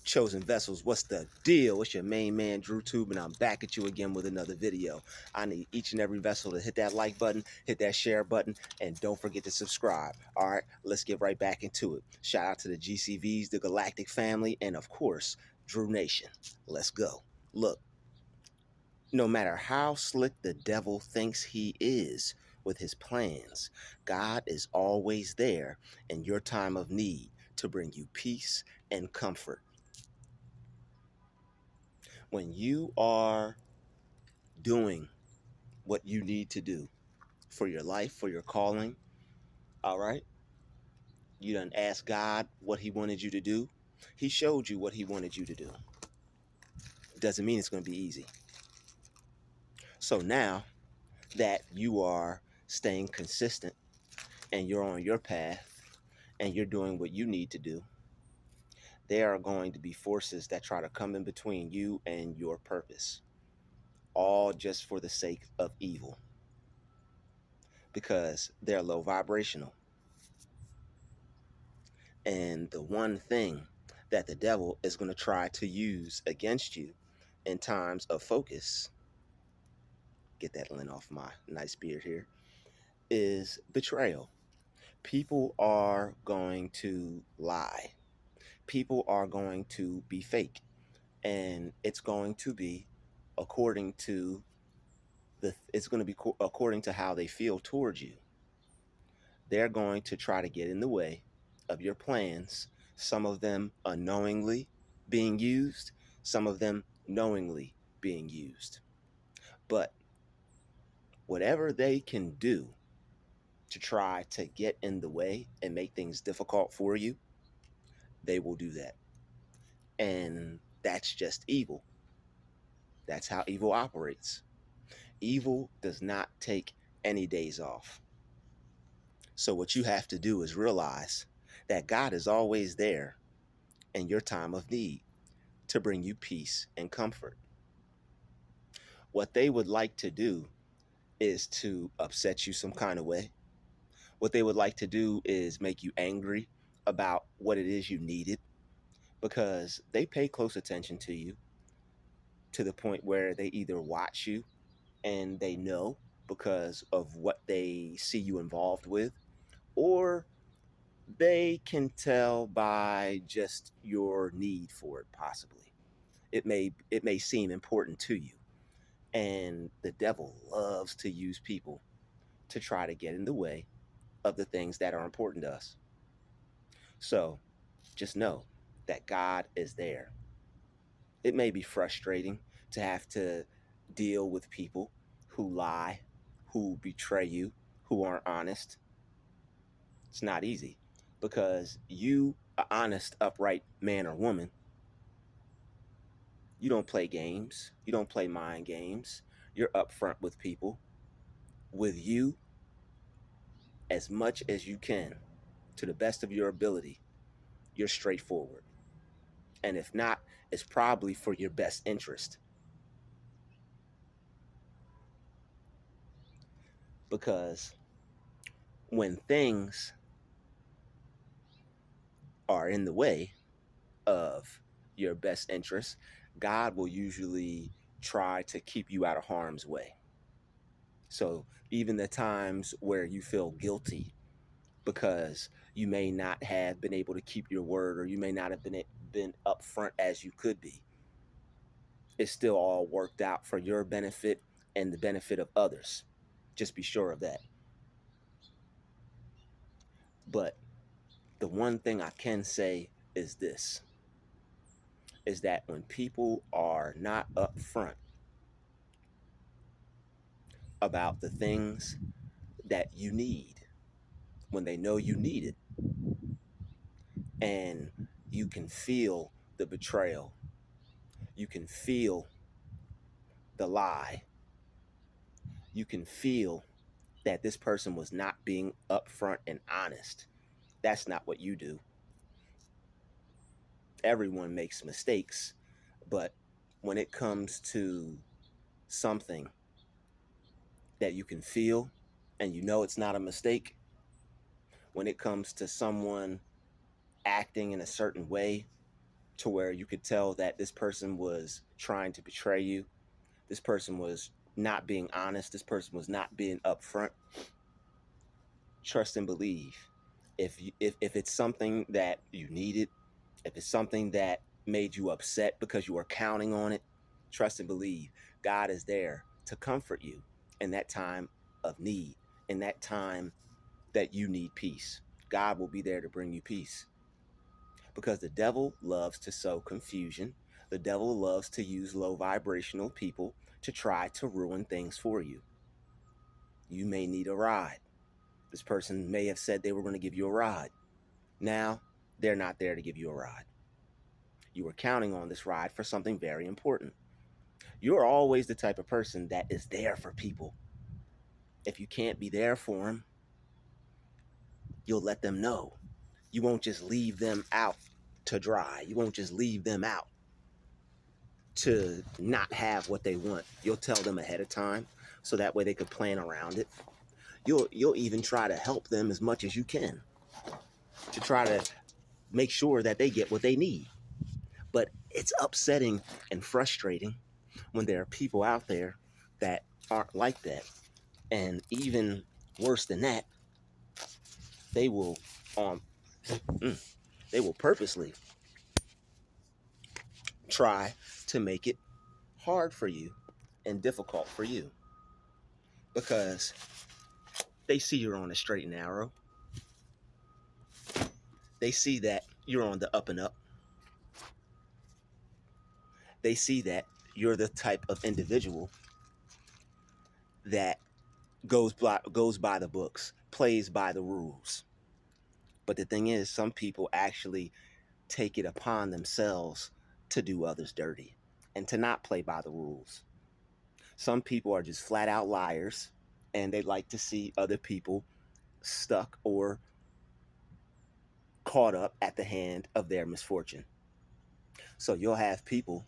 Chosen vessels, what's the deal? It's your main man, Druuill, and I'm back at you again with another video. I need each and every vessel to hit that like button, hit that share button, and don't forget to subscribe. All right, let's get right back into it. Shout out to the GCVs, the Galactic family, and of course, Drew Nation. Let's go. Look, no matter how slick the devil thinks he is with his plans, God is always there in your time of need to bring you peace and comfort. When you are doing what you need to do for your life, for your calling, all right, you done asked God what he wanted you to do. He showed you what he wanted you to do. Doesn't mean it's going to be easy. So now that you are staying consistent and you're on your path and you're doing what you need to do, there are going to be forces that try to come in between you and your purpose, all just for the sake of evil, because they're low vibrational. And the one thing that the devil is going to try to use against you in times of focus, get that lint off my nice beard here, is betrayal. People are going to lie. People are going to be fake. And it's going to be according to according to how they feel towards you. They're going to try to get in the way of your plans, some of them unknowingly being used, some of them knowingly being used. But whatever they can do to try to get in the way and make things difficult for you, they will do that. And that's just evil. That's how evil operates. Evil does not take any days off. So what you have to do is realize that God is always there in your time of need to bring you peace and comfort. What they would like to do is to upset you some kind of way. What they would like to do is make you angry about what it is you needed, because they pay close attention to you to the point where they either watch you and they know because of what they see you involved with, or they can tell by just your need for it. Possibly it may seem important to you, and the devil loves to use people to try to get in the way of the things that are important to us. So just know that God is there. It may be frustrating to have to deal with people who lie, who betray you, who aren't honest. It's not easy, because you, an honest, upright man or woman, you don't play games. You don't play mind games. You're upfront with people. With you, as much as you can, to the best of your ability, you're straightforward. And if not, it's probably for your best interest. Because when things are in the way of your best interest, God will usually try to keep you out of harm's way. So even the times where you feel guilty because you may not have been able to keep your word, or you may not have been upfront as you could be, it's still all worked out for your benefit and the benefit of others. Just be sure of that. But the one thing I can say is this, is that when people are not upfront about the things that you need, when they know you need it, and you can feel the betrayal, you can feel the lie, you can feel that this person was not being upfront and honest. That's not what you do. Everyone makes mistakes, but when it comes to something that you can feel and you know it's not a mistake, when it comes to someone acting in a certain way to where you could tell that this person was trying to betray you. This person was not being honest. This person was not being upfront. Trust and believe. If it's something that you needed, if it's something that made you upset because you were counting on it, trust and believe. God is there to comfort you in that time of need, in that time that you need peace. God will be there to bring you peace. Because the devil loves to sow confusion. The devil loves to use low vibrational people to try to ruin things for you. You may need a ride. This person may have said they were going to give you a ride. Now, they're not there to give you a ride. You were counting on this ride for something very important. You're always the type of person that is there for people. If you can't be there for them, you'll let them know. You won't just leave them out to dry. You won't just leave them out to not have what they want. You'll tell them ahead of time so that way they could plan around it. You'll even try to help them as much as you can to try to make sure that they get what they need. But it's upsetting and frustrating when there are people out there that aren't like that. And even worse than that, they will they will purposely try to make it hard for you and difficult for you because they see you're on a straight and narrow. They see that you're on the up and up. They see that you're the type of individual that goes by the books, plays by the rules. But the thing is, some people actually take it upon themselves to do others dirty and to not play by the rules. Some people are just flat out liars and they like to see other people stuck or caught up at the hand of their misfortune. So you'll have people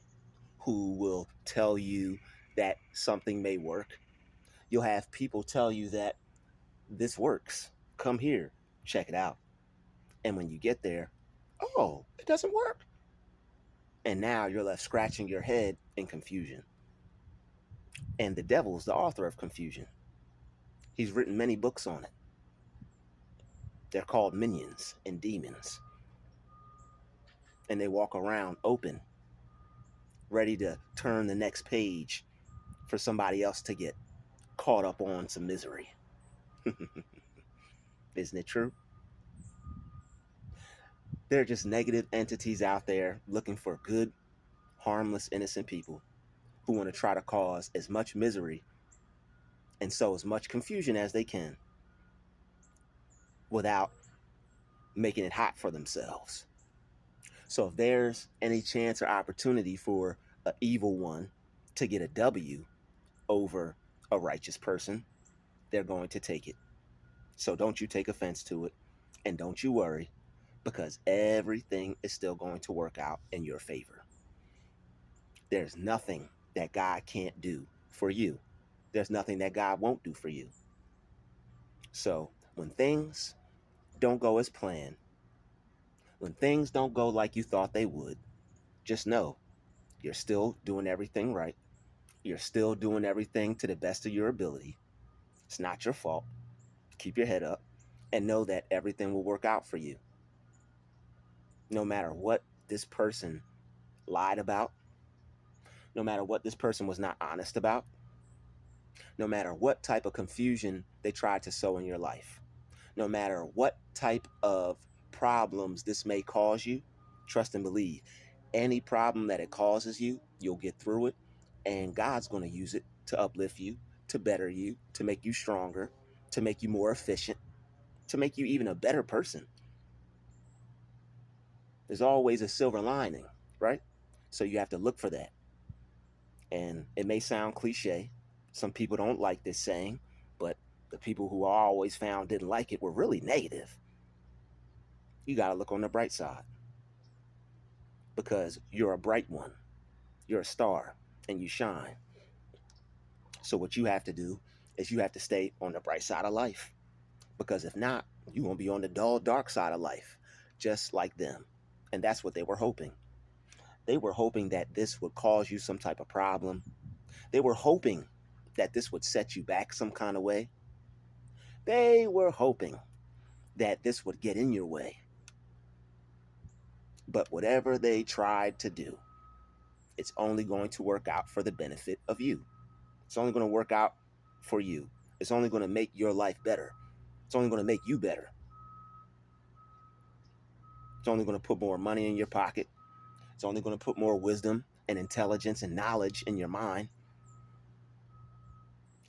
who will tell you that something may work. You'll have people tell you that this works. Come here, check it out. And when you get there, oh, it doesn't work. And now you're left scratching your head in confusion. And the devil's the author of confusion. He's written many books on it. They're called minions and demons. And they walk around open, ready to turn the next page for somebody else to get caught up on some misery. Isn't it true? They're just negative entities out there looking for good, harmless, innocent people who want to try to cause as much misery and sow as much confusion as they can without making it hot for themselves. So if there's any chance or opportunity for an evil one to get a W over a righteous person, they're going to take it. So don't you take offense to it, and don't you worry, because everything is still going to work out in your favor. There's nothing that God can't do for you. There's nothing that God won't do for you. So when things don't go as planned, when things don't go like you thought they would, just know you're still doing everything right. You're still doing everything to the best of your ability. It's not your fault. Keep your head up and know that everything will work out for you. No matter what this person lied about, no matter what this person was not honest about, no matter what type of confusion they tried to sow in your life, no matter what type of problems this may cause you, trust and believe. Any problem that it causes you, you'll get through it, and God's going to use it to uplift you, to better you, to make you stronger, to make you more efficient, to make you even a better person. There's always a silver lining, right? So you have to look for that. And it may sound cliche. Some people don't like this saying, but the people who I always found didn't like it were really negative. You got to look on the bright side because you're a bright one. You're a star and you shine. So what you have to do is you have to stay on the bright side of life, because if not, you won't be on the dull, dark side of life, just like them. And that's what they were hoping. They were hoping that this would cause you some type of problem. They were hoping that this would set you back some kind of way. They were hoping that this would get in your way. But whatever they tried to do, it's only going to work out for the benefit of you. It's only going to work out for you. It's only going to make your life better. It's only going to make you better. It's only going to put more money in your pocket. It's only going to put more wisdom and intelligence and knowledge in your mind.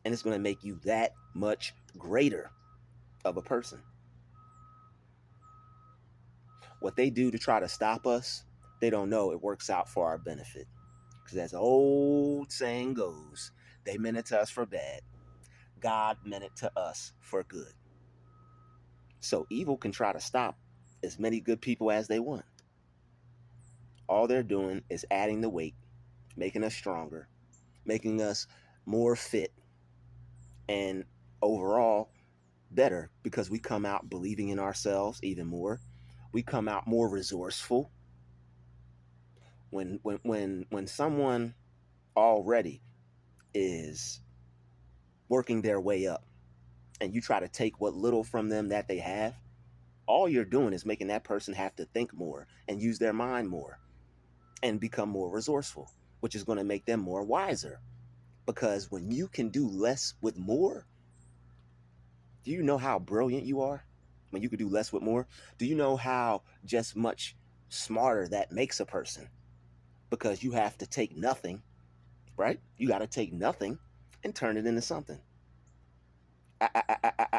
And it's going to make you that much greater of a person. What they do to try to stop us, they don't know it works out for our benefit. Because as the old saying goes, they meant it to us for bad. God meant it to us for good. So evil can try to stop as many good people as they want. All they're doing is adding the weight, making us stronger, making us more fit, and overall better, because we come out believing in ourselves even more. We come out more resourceful. When someone already is working their way up and you try to take what little from them that they have, all you're doing is making that person have to think more and use their mind more and become more resourceful, which is going to make them more wiser. Because when you can do less with more, do you know how brilliant you are? When you can do less with more, do you know how just much smarter that makes a person? Because you have to take nothing, right? You got to take nothing and turn it into something.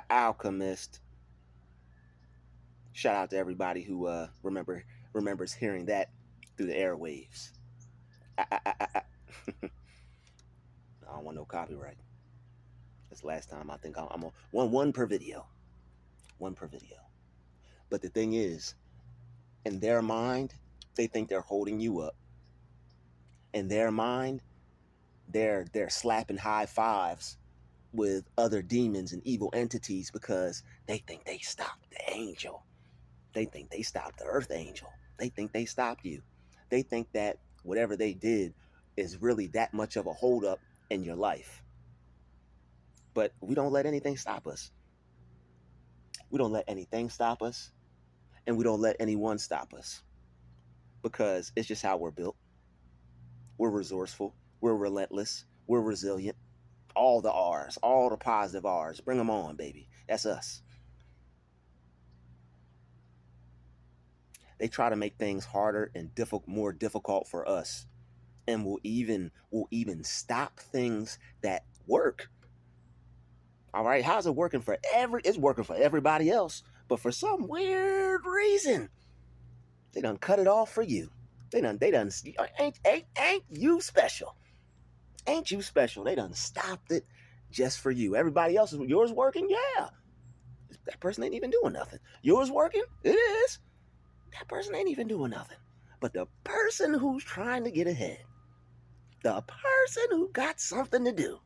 Alchemist. Shout out to everybody who remembers hearing that through the airwaves. I don't want no copyright. That's the last time I think I'm on one per video. One per video. But the thing is, in their mind, they think they're holding you up. In their mind, they're slapping high fives with other demons and evil entities because they think they stopped the angel. They think they stopped the earth angel. They think they stopped you. They think that whatever they did is really that much of a holdup in your life. But we don't let anything stop us. We don't let anything stop us, and we don't let anyone stop us, because it's just how we're built. We're resourceful. We're relentless. We're resilient. All the R's, all the positive R's. Bring them on, baby. That's us. They try to make things harder and more difficult for us, and will even stop things that work. All right, how's it working for it's working for everybody else, but for some weird reason, they done cut it off for you. They done ain't you special? Ain't you special? They done stopped it just for you. Everybody else, yours working? Yeah. That person ain't even doing nothing. Yours working? It is. That person ain't even doing nothing. But the person who's trying to get ahead, the person who got something to do,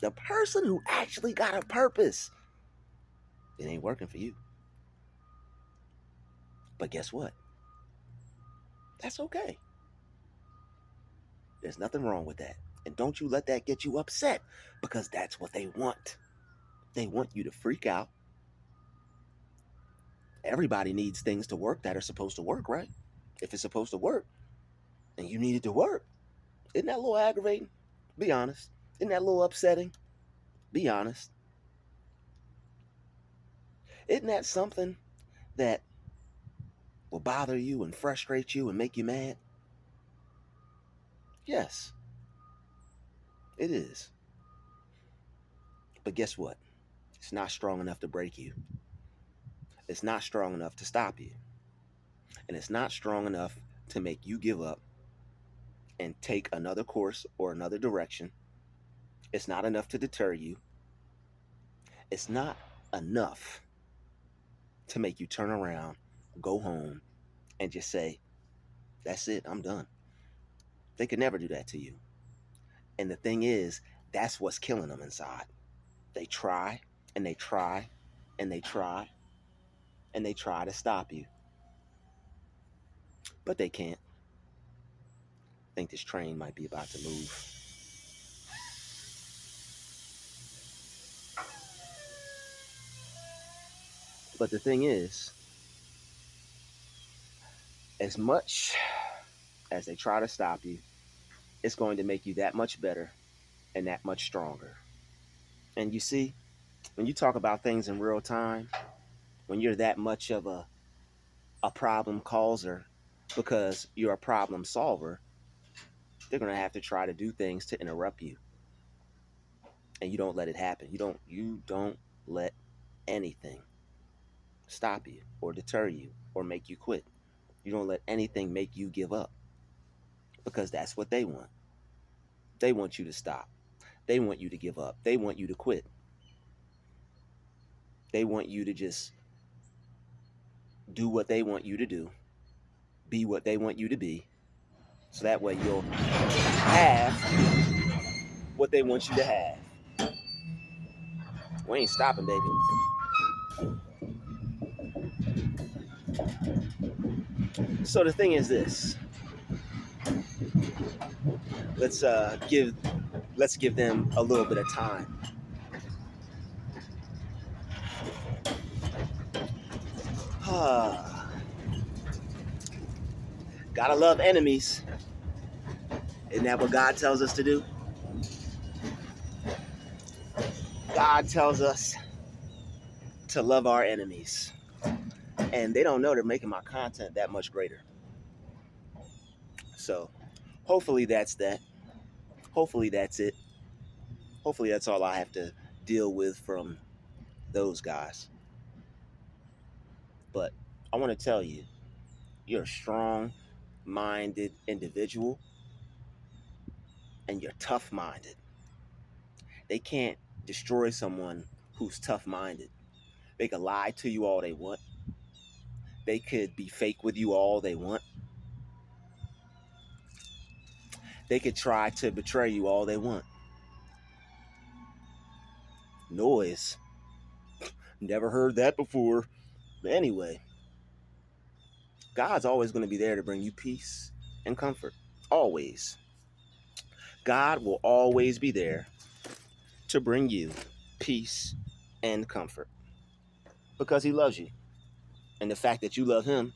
the person who actually got a purpose, it ain't working for you. But guess what? That's okay. There's nothing wrong with that. And don't you let that get you upset, because that's what they want. They want you to freak out. Everybody needs things to work that are supposed to work, right? If it's supposed to work and you need it to work, isn't that a little aggravating? Be honest. Isn't that a little upsetting? Be honest. Isn't that something that will bother you and frustrate you and make you mad? Yes, it is. But guess what? It's not strong enough to break you. It's not strong enough to stop you. And it's not strong enough to make you give up and take another course or another direction. It's not enough to deter you. It's not enough to make you turn around, go home, and just say, that's it, I'm done. They could never do that to you. And the thing is, that's what's killing them inside. They try, and they try, and they try, and they try to stop you. But they can't. think this train might be about to move. But the thing is, as much as they try to stop you, it's going to make you that much better and that much stronger. And you see, when you talk about things in real time, when you're that much of a problem causer because you're a problem solver, they're going to have to try to do things to interrupt you. And you don't let it happen. You don't let anything stop you or deter you or make you quit. You don't let anything make you give up, because that's what they want. They want you to stop. They want you to give up. They want you to quit. They want you to just do what they want you to do, be what they want you to be, so that way you'll have what they want you to have. We ain't stopping, baby. So the thing is this. Let's give them a little bit of time. Gotta love enemies. Isn't that what God tells us to do? God tells us to love our enemies. And they don't know they're making my content that much greater. So hopefully that's that. Hopefully that's it. Hopefully that's all I have to deal with from those guys. But I want to tell you, you're a strong-minded individual and you're tough-minded. They can't destroy someone who's tough-minded. They could lie to you all they want. They could be fake with you all they want. They could try to betray you all they want. Noise. Never heard that before. But anyway, God's always going to be there to bring you peace and comfort. Always. God will always be there to bring you peace and comfort because he loves you. And the fact that you love him,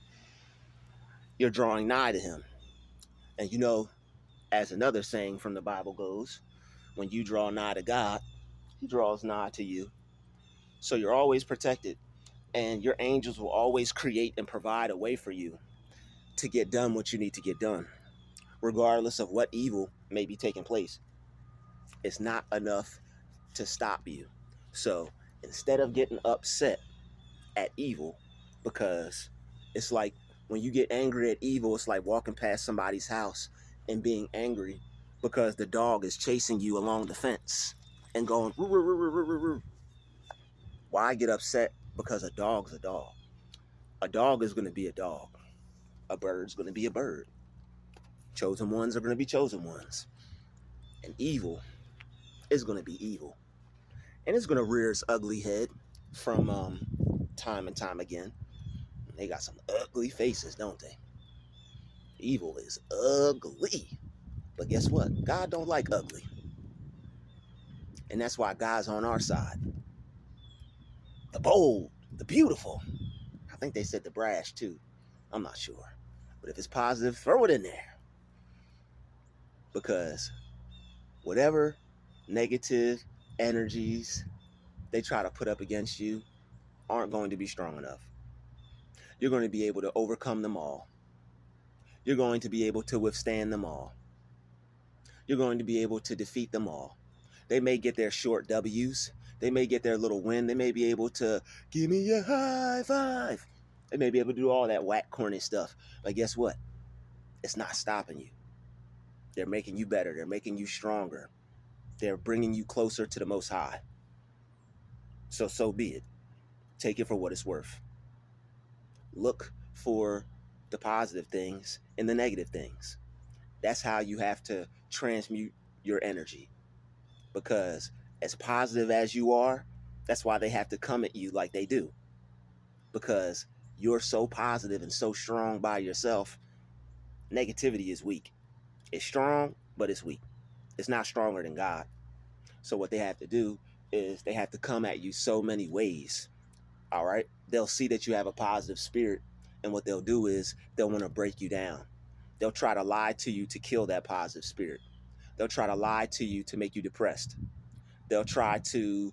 you're drawing nigh to him. And you know, as another saying from the Bible goes, when you draw nigh to God, he draws nigh to you. So you're always protected, and your angels will always create and provide a way for you to get done what you need to get done, regardless of what evil may be taking place. It's not enough to stop you. So instead of getting upset at evil, because it's like when you get angry at evil, it's like walking past somebody's house and being angry because the dog is chasing you along the fence and going, roo, roo, roo, roo, roo, roo. Why get upset? Because a dog's a dog. A dog is going to be a dog. A bird's going to be a bird. Chosen ones are going to be chosen ones. And evil is going to be evil. And it's going to rear its ugly head from time and time again. They got some ugly faces, don't they? Evil is ugly. But guess what? God don't like ugly. And that's why God's on our side. The bold, the beautiful. I think they said the brash too. I'm not sure. But if it's positive, throw it in there. Because whatever negative energies they try to put up against you aren't going to be strong enough. You're going to be able to overcome them all. You're going to be able to withstand them all. You're going to be able to defeat them all. They may get their short W's. They may get their little win. They may be able to give me a high five. They may be able to do all that whack, corny stuff. But guess what? It's not stopping you. They're making you better. They're making you stronger. They're bringing you closer to the Most High. So be it. Take it for what it's worth. Look for the positive things and the negative things. That's how you have to transmute your energy. Because as positive as you are, that's why they have to come at you like they do. Because you're so positive and so strong by yourself, negativity is weak. It's strong, but it's weak. It's not stronger than God. So what they have to do is they have to come at you so many ways. All right. They'll see that you have a positive spirit. And what they'll do is they'll want to break you down. They'll try to lie to you to kill that positive spirit. They'll try to lie to you to make you depressed. They'll try to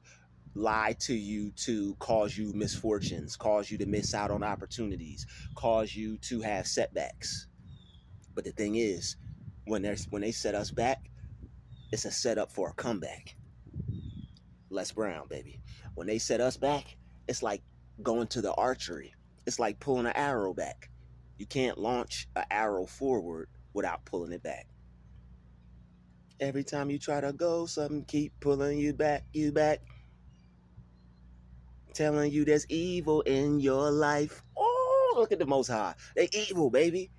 lie to you to cause you misfortunes, cause you to miss out on opportunities, cause you to have setbacks. But the thing is, when they set us back, it's a setup for a comeback. Les Brown, baby. When they set us back, it's like going to the archery. It's like pulling an arrow back. You can't launch an arrow forward without pulling it back. Every time you try to go, something keep pulling you back, telling you there's evil in your life. Oh, look at the Most High. They evil, baby.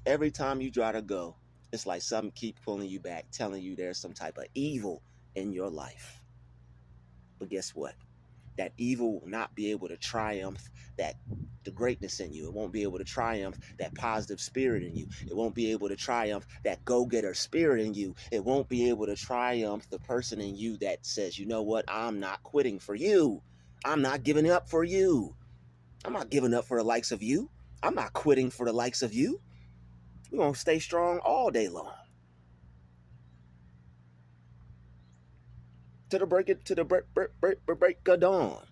Every time you try to go, it's like something keep pulling you back, telling you there's some type of evil in your life. But guess what? That evil will not be able to triumph that the greatness in you. It won't be able to triumph that positive spirit in you. It won't be able to triumph that go-getter spirit in you. It won't be able to triumph the person in you that says, you know what, I'm not quitting for you. I'm not giving up for you. I'm not giving up for the likes of you. I'm not quitting for the likes of you. We're going to stay strong all day long. To the break of dawn.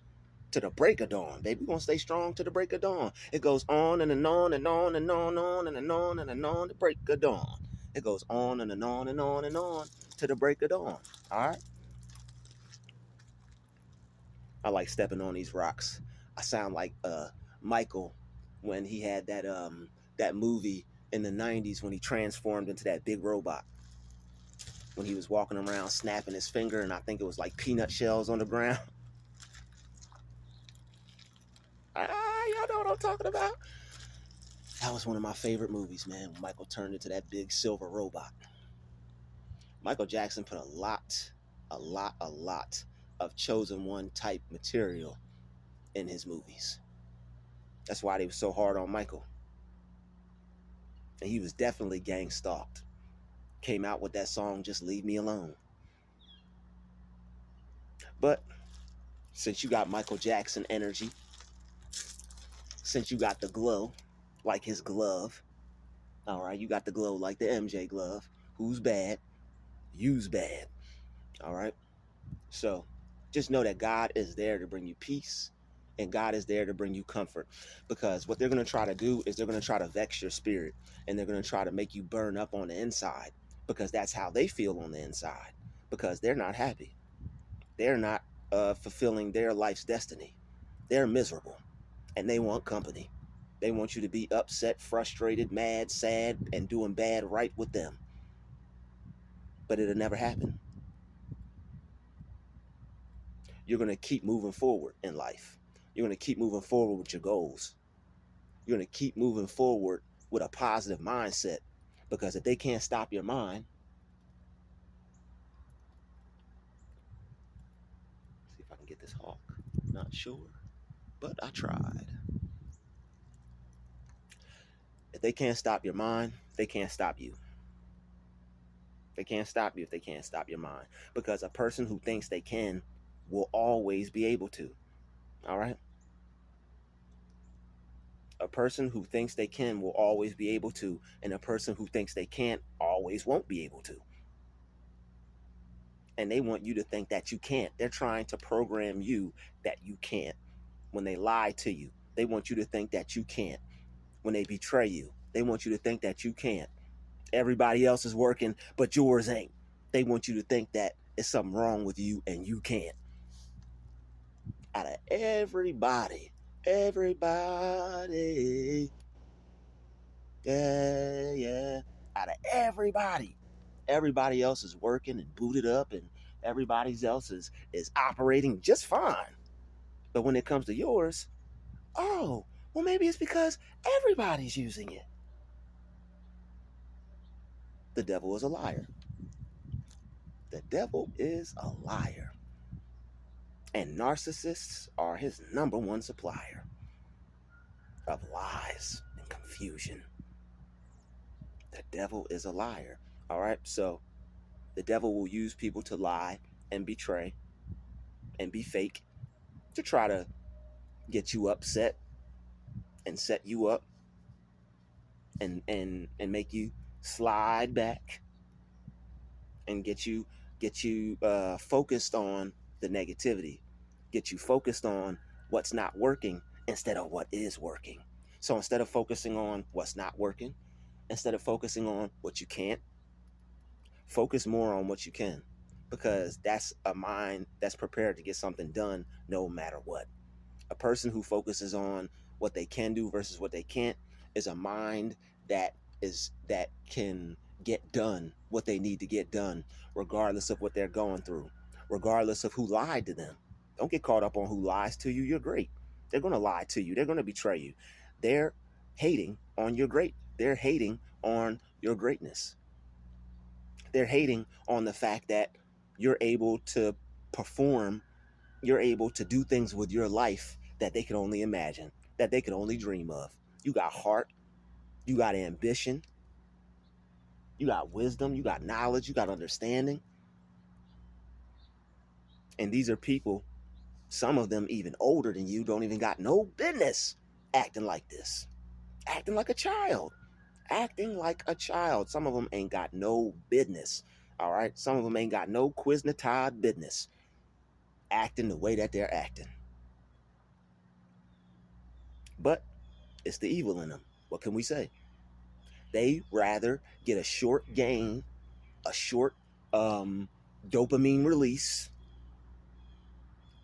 To the break of dawn, baby. We're gonna stay strong to the break of dawn. It goes on and on and on and on and on and on the break of dawn. It goes on and on and on and on to the break of dawn. All right. I like stepping on these rocks. I sound like Michael when he had that movie in the 90s when he transformed into that big robot. When he was walking around snapping his finger and I think it was like peanut shells on the ground. Y'all know what I'm talking about. That was one of my favorite movies, man. When Michael turned into that big silver robot. Michael Jackson put a lot of chosen one type material in his movies. That's why they were so hard on Michael. And he was definitely gang stalked. Came out with that song, Just Leave Me Alone. But since you got Michael Jackson energy, since you got the glow, like his glove, all right, you got the glow like the MJ glove. Who's bad? You's bad. All right. So just know that God is there to bring you peace and God is there to bring you comfort, because what they're going to try to do is they're going to try to vex your spirit and they're going to try to make you burn up on the inside, because that's how they feel on the inside, because they're not happy. They're not fulfilling their life's destiny. They're miserable and they want company. They want you to be upset, frustrated, mad, sad, and doing bad right with them. But it'll never happen. You're going to keep moving forward in life. You're going to keep moving forward with your goals. You're going to keep moving forward with a positive mindset, because if they can't stop your mind, see if I can get this hawk. Not sure, but I tried. If they can't stop your mind, they can't stop you. They can't stop you if they can't stop your mind, because a person who thinks they can will always be able to. All right? A person who thinks they can will always be able to, and a person who thinks they can't always won't be able to. And they want you to think that you can't. They're trying to program you that you can't. When they lie to you, they want you to think that you can't. When they betray you, they want you to think that you can't. Everybody else is working, but yours ain't. They want you to think that it's something wrong with you and you can't. Out of everybody, yeah, out of everybody else is working and booted up, and everybody else is operating just fine. But when it comes to yours, oh, well, maybe it's because everybody's using it. The devil is a liar. The devil is a liar. And narcissists are his number one supplier of lies and confusion. The devil is a liar. All right. So the devil will use people to lie and betray and be fake to try to get you upset and set you up and make you slide back and get you focused on the negativity, get you focused on what's not working instead of what is working. So instead of focusing on what's not working, instead of focusing on what you can't, focus more on what you can, because that's a mind that's prepared to get something done no matter what. A person who focuses on what they can do versus what they can't is a mind that can get done what they need to get done, regardless of what they're going through, regardless of who lied to them. Don't get caught up on who lies to you. You're great. They're going to lie to you. They're going to betray you. They're hating on your great. They're hating on your greatness. They're hating on the fact that you're able to perform, you're able to do things with your life that they can only imagine, that they can only dream of. You got heart, you got ambition, you got wisdom, you got knowledge, you got understanding. And these are people, some of them even older than you, don't even got no business acting like this, acting like a child, acting like a child. Some of them ain't got no business. All right. Some of them ain't got no Quiznatad business acting the way that they're acting. But it's the evil in them. What can we say? They rather get a short gain, a short dopamine release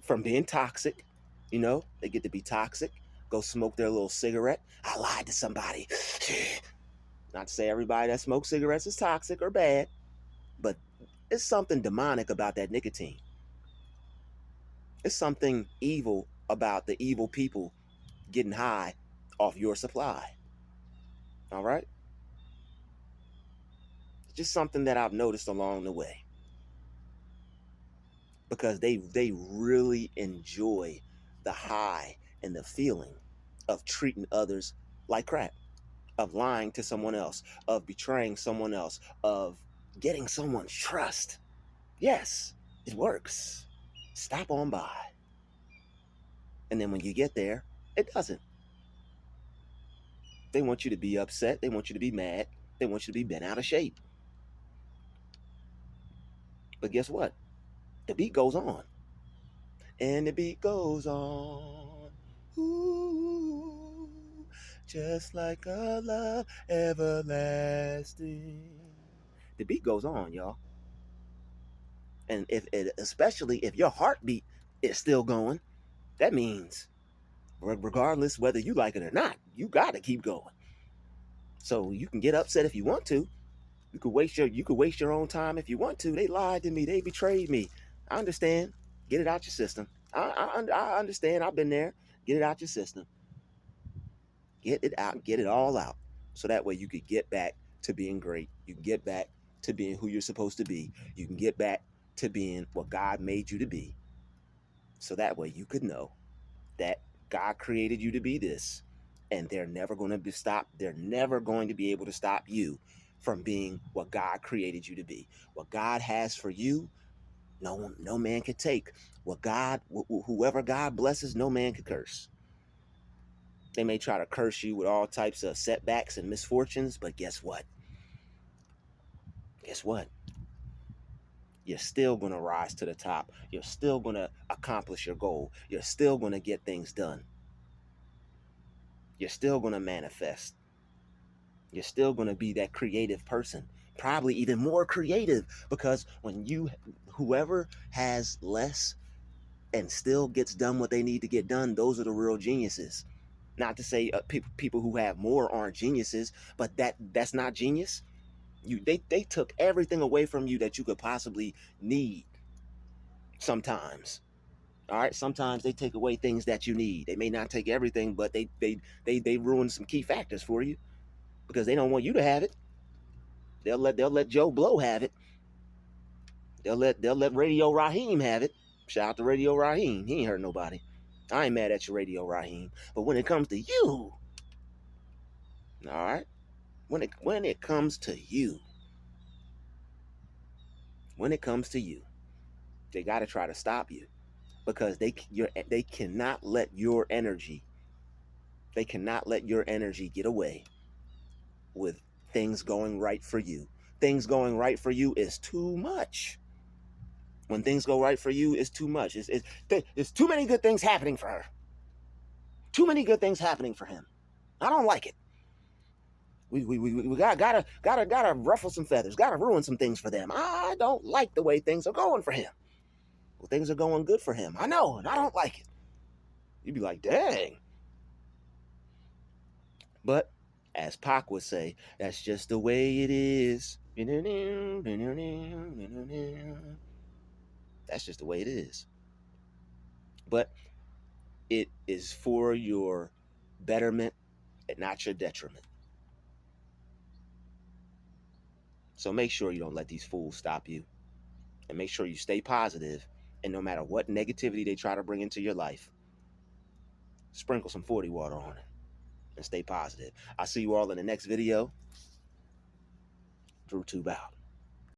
from being toxic. You know, they get to be toxic, go smoke their little cigarette. I lied to somebody. Not to say everybody that smokes cigarettes is toxic or bad, but it's something demonic about that nicotine. It's something evil about the evil people getting high off your supply. All right? It's just something that I've noticed along the way, because they really enjoy the high and the feeling of treating others like crap, of lying to someone else, of betraying someone else, of getting someone's trust. Yes, it works. Stop on by. And then when you get there, it doesn't. They want you to be upset. They want you to be mad. They want you to be bent out of shape. But guess what? The beat goes on. And the beat goes on. Ooh, just like a love everlasting. The beat goes on, y'all. And especially if your heartbeat is still going, that means regardless whether you like it or not, you got to keep going. So you can get upset if you want to. You could waste your own time if you want to. They lied to me. They betrayed me. I understand. Get it out your system. I understand. I've been there. Get it out your system. Get it out. Get it all out. So that way you could get back to being great. You can get back to being who you're supposed to be. You can get back to being what God made you to be. So that way you could know that God created you to be this, and they're never going to be stopped. They're never going to be able to stop you from being what God created you to be. What God has for you, no man can take. Whoever God blesses, no man can curse. They may try to curse you with all types of setbacks and misfortunes, but guess what? Guess what? You're still going to rise to the top. You're still going to accomplish your goal. You're still going to get things done. You're still going to manifest. You're still going to be that creative person, probably even more creative, because whoever has less and still gets done what they need to get done, those are the real geniuses. Not to say people who have more aren't geniuses, but that's not genius. They took everything away from you that you could possibly need. Sometimes, all right, sometimes they take away things that you need. They may not take everything, but they ruin some key factors for you because they don't want you to have it. They'll let Joe Blow have it. They'll let Radio Raheem have it. Shout out to Radio Raheem. He ain't hurt nobody. I ain't mad at you, Radio Raheem. But when it comes to you, all right, when it comes to you, they got to try to stop you, because they cannot let your energy get away with things going right for you. Things going right for you is too much. When things go right for you, it's too much. It's too many good things happening for her. Too many good things happening for him. I don't like it. We gotta ruffle some feathers, gotta ruin some things for them. I don't like the way things are going for him. Well, things are going good for him. I know, and I don't like it. You'd be like, dang. But as Pac would say, that's just the way it is. That's just the way it is. But it is for your betterment and not your detriment. So make sure you don't let these fools stop you. And make sure you stay positive. And no matter what negativity they try to bring into your life, sprinkle some 40 water on it and stay positive. I'll see you all in the next video. Druuill out.